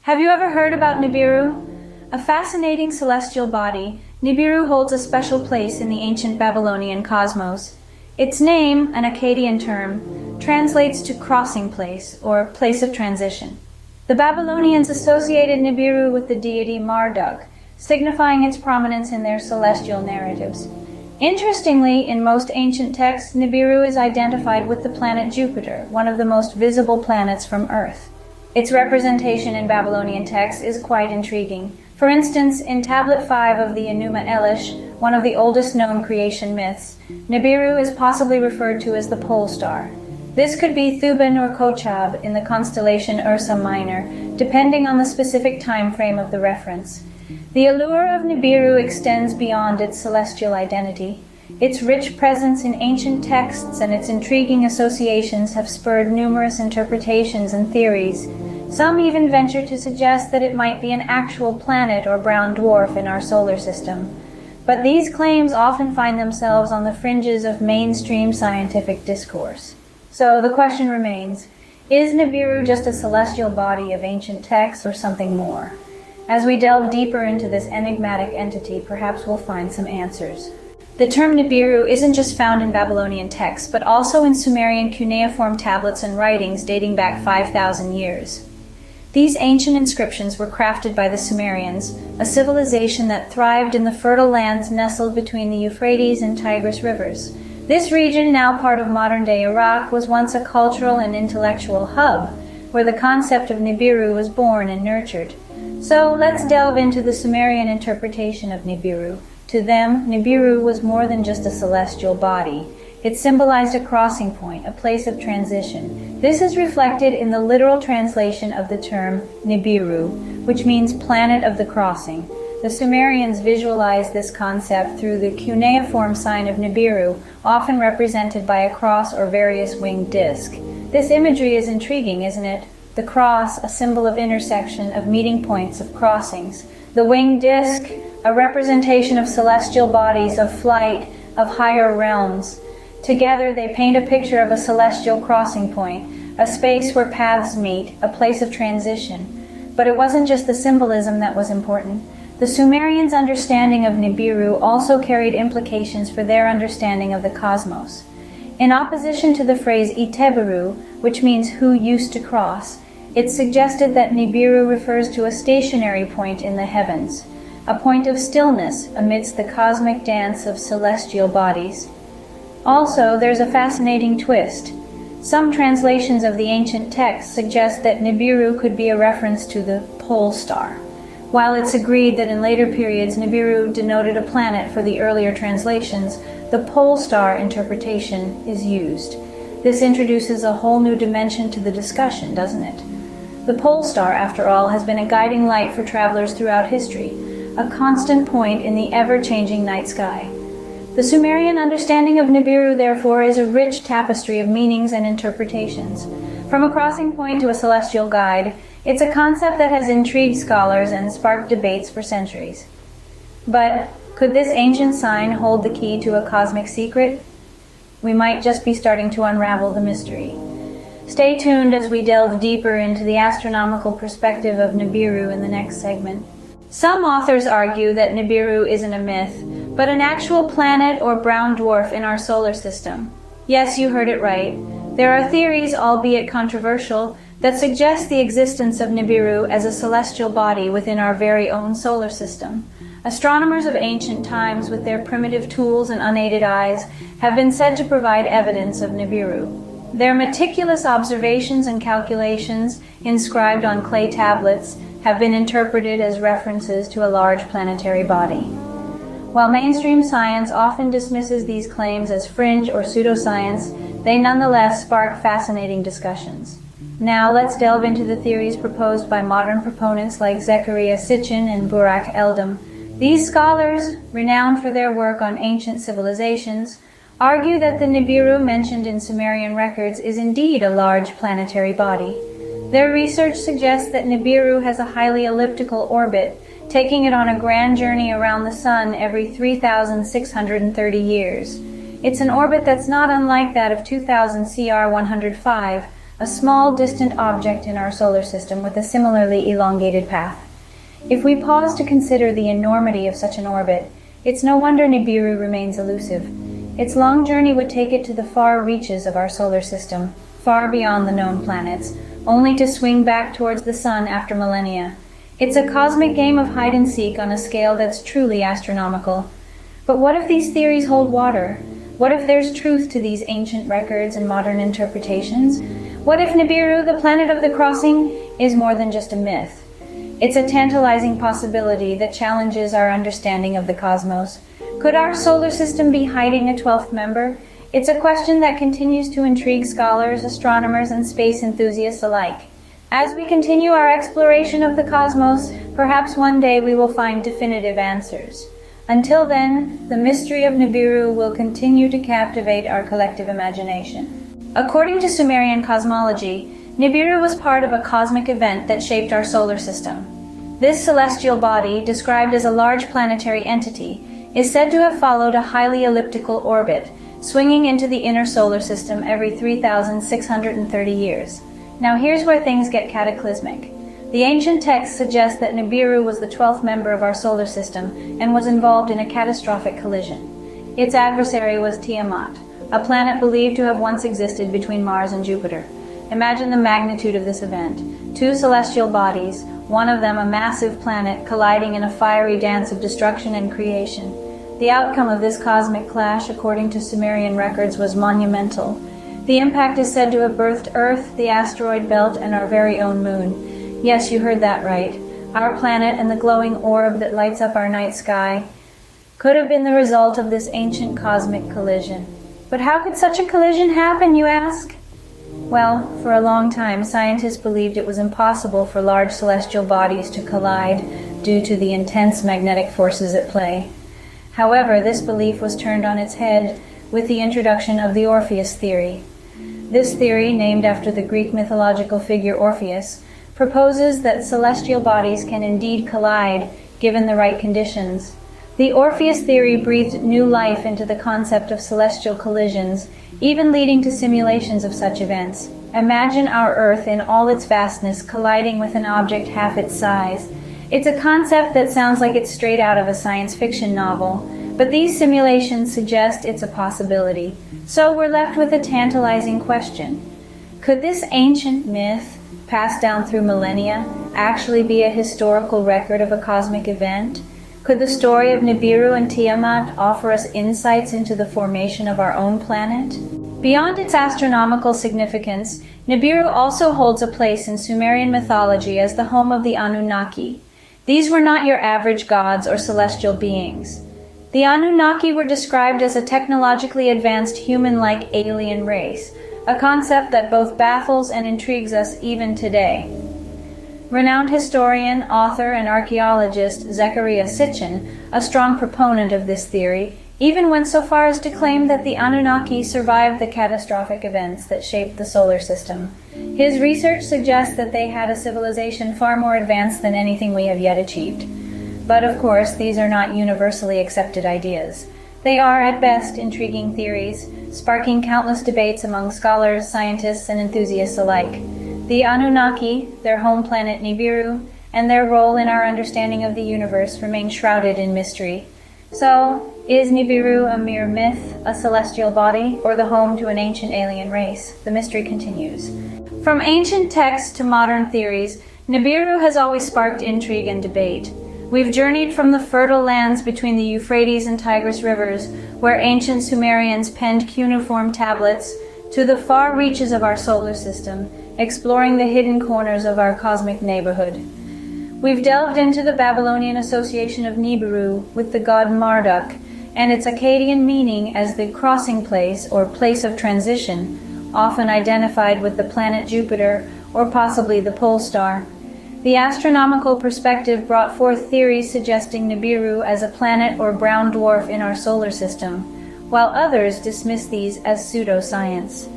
Have you ever heard about Nibiru? A fascinating celestial body, Nibiru holds a special place in the ancient Babylonian cosmos. Its name, an Akkadian term, translates to crossing place or place of transition. The Babylonians associated Nibiru with the deity Marduk, signifying its prominence in their celestial narratives. Interestingly, in most ancient texts, Nibiru is identified with the planet Jupiter, one of the most visible planets from Earth. Its representation in Babylonian texts is quite intriguing. For instance, in Tablet 5 of the Enuma Elish, one of the oldest known creation myths, Nibiru is possibly referred to as the pole star. This could be Thuban or Kochab in the constellation Ursa Minor, depending on the specific time frame of the reference. The allure of Nibiru extends beyond its celestial identity. Its rich presence in ancient texts and its intriguing associations have spurred numerous interpretations and theories. Some even venture to suggest that it might be an actual planet or brown dwarf in our solar system. But these claims often find themselves on the fringes of mainstream scientific discourse. So the question remains, is Nibiru just a celestial body of ancient texts or something more? As we delve deeper into this enigmatic entity, perhaps we'll find some answers. The term Nibiru isn't just found in Babylonian texts, but also in Sumerian cuneiform tablets and writings dating back 5,000 years. These ancient inscriptions were crafted by the Sumerians, a civilization that thrived in the fertile lands nestled between the Euphrates and Tigris rivers. This region, now part of modern-day Iraq, was once a cultural and intellectual hub, where the concept of Nibiru was born and nurtured. So let's delve into the Sumerian interpretation of Nibiru. To them, Nibiru was more than just a celestial body. It symbolized a crossing point, a place of transition. This is reflected in the literal translation of the term Nibiru, which means planet of the crossing. The Sumerians visualized this concept through the cuneiform sign of Nibiru, often represented by a cross or various winged disc. This imagery is intriguing, isn't it? The cross, a symbol of intersection, of meeting points, of crossings. The winged disc, a representation of celestial bodies, of flight, of higher realms. Together they paint a picture of a celestial crossing point, a space where paths meet, a place of transition. But it wasn't just the symbolism that was important. The Sumerians' understanding of Nibiru also carried implications for their understanding of the cosmos. In opposition to the phrase Iteberu, which means who used to cross, it suggested that Nibiru refers to a stationary point in the heavens, a point of stillness amidst the cosmic dance of celestial bodies. Also, there's a fascinating twist. Some translations of the ancient texts suggest that Nibiru could be a reference to the pole star. While it's agreed that in later periods Nibiru denoted a planet for the earlier translations, the pole star interpretation is used. This introduces a whole new dimension to the discussion, doesn't it? The pole star, after all, has been a guiding light for travelers throughout history, a constant point in the ever-changing night sky. The Sumerian understanding of Nibiru, therefore, is a rich tapestry of meanings and interpretations. From a crossing point to a celestial guide, it's a concept that has intrigued scholars and sparked debates for centuries. But could this ancient sign hold the key to a cosmic secret? We might just be starting to unravel the mystery. Stay tuned as we delve deeper into the astronomical perspective of Nibiru in the next segment. Some authors argue that Nibiru isn't a myth, but an actual planet or brown dwarf in our solar system. Yes, you heard it right. There are theories, albeit controversial, that suggest the existence of Nibiru as a celestial body within our very own solar system. Astronomers of ancient times, with their primitive tools and unaided eyes, have been said to provide evidence of Nibiru. Their meticulous observations and calculations, inscribed on clay tablets, have been interpreted as references to a large planetary body. While mainstream science often dismisses these claims as fringe or pseudoscience, they nonetheless spark fascinating discussions. Now let's delve into the theories proposed by modern proponents like Zecharia Sitchin and Burak Eldam. These scholars, renowned for their work on ancient civilizations, argue that the Nibiru mentioned in Sumerian records is indeed a large planetary body. Their research suggests that Nibiru has a highly elliptical orbit, taking it on a grand journey around the Sun every 3,630 years. It's an orbit that's not unlike that of 2000 CR 105, a a small distant object in our solar system with a similarly elongated path. If we pause to consider the enormity of such an orbit, it's no wonder Nibiru remains elusive. Its long journey would take it to the far reaches of our solar system, far beyond the known planets, only to swing back towards the sun after millennia. It's a cosmic game of hide and seek on a scale that's truly astronomical. But what if these theories hold water? What if there's truth to these ancient records and modern interpretations? What if Nibiru, the planet of the crossing, is more than just a myth? It's a tantalizing possibility that challenges our understanding of the cosmos. Could our solar system be hiding a 12th member? It's a question that continues to intrigue scholars, astronomers, and space enthusiasts alike. As we continue our exploration of the cosmos, perhaps one day we will find definitive answers. Until then, the mystery of Nibiru will continue to captivate our collective imagination. According to Sumerian cosmology, Nibiru was part of a cosmic event that shaped our solar system. This celestial body, described as a large planetary entity, is said to have followed a highly elliptical orbit, swinging into the inner solar system every 3,630 years. Now here's where things get cataclysmic. The ancient texts suggest that Nibiru was the 12th member of our solar system and was involved in a catastrophic collision. Its adversary was Tiamat, a planet believed to have once existed between Mars and Jupiter. Imagine the magnitude of this event. Two celestial bodies, one of them a massive planet, colliding in a fiery dance of destruction and creation. The outcome of this cosmic clash, according to Sumerian records, was monumental. The impact is said to have birthed Earth, the asteroid belt, and our very own moon. Yes, you heard that right. Our planet and the glowing orb that lights up our night sky could have been the result of this ancient cosmic collision. But how could such a collision happen, you ask? Well, for a long time, scientists believed it was impossible for large celestial bodies to collide due to the intense magnetic forces at play. However, this belief was turned on its head with the introduction of the Orpheus theory. This theory, named after the Greek mythological figure Orpheus, proposes that celestial bodies can indeed collide given the right conditions. The Orpheus theory breathed new life into the concept of celestial collisions, even leading to simulations of such events. Imagine our Earth in all its vastness colliding with an object half its size. It's a concept that sounds like it's straight out of a science fiction novel, but these simulations suggest it's a possibility. So we're left with a tantalizing question. Could this ancient myth, passed down through millennia, actually be a historical record of a cosmic event? Could the story of Nibiru and Tiamat offer us insights into the formation of our own planet? Beyond its astronomical significance, Nibiru also holds a place in Sumerian mythology as the home of the Anunnaki. These were not your average gods or celestial beings. The Anunnaki were described as a technologically advanced human-like alien race, a concept that both baffles and intrigues us even today. Renowned historian, author, and archaeologist Zecharia Sitchin, a strong proponent of this theory, even went so far as to claim that the Anunnaki survived the catastrophic events that shaped the solar system. His research suggests that they had a civilization far more advanced than anything we have yet achieved. But of course, these are not universally accepted ideas. They are, at best, intriguing theories, sparking countless debates among scholars, scientists, and enthusiasts alike. The Anunnaki, their home planet Nibiru, and their role in our understanding of the universe remain shrouded in mystery. So, is Nibiru a mere myth, a celestial body, or the home to an ancient alien race? The mystery continues. From ancient texts to modern theories, Nibiru has always sparked intrigue and debate. We've journeyed from the fertile lands between the Euphrates and Tigris rivers, where ancient Sumerians penned cuneiform tablets, to the far reaches of our solar system, exploring the hidden corners of our cosmic neighborhood. We've delved into the Babylonian association of Nibiru with the god Marduk, and its Akkadian meaning as the crossing place or place of transition, often identified with the planet Jupiter or possibly the pole star. The astronomical perspective brought forth theories suggesting Nibiru as a planet or brown dwarf in our solar system, while others dismiss these as pseudoscience.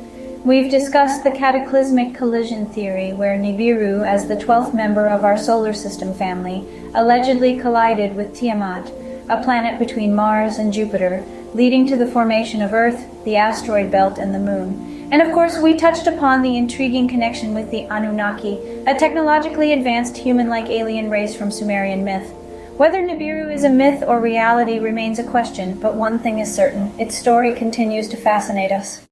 We've discussed the cataclysmic collision theory, where Nibiru, as the 12th member of our solar system family, allegedly collided with Tiamat, a planet between Mars and Jupiter, leading to the formation of Earth, the asteroid belt, and the Moon. And of course, we touched upon the intriguing connection with the Anunnaki, a technologically advanced human-like alien race from Sumerian myth. Whether Nibiru is a myth or reality remains a question, but one thing is certain: its story continues to fascinate us.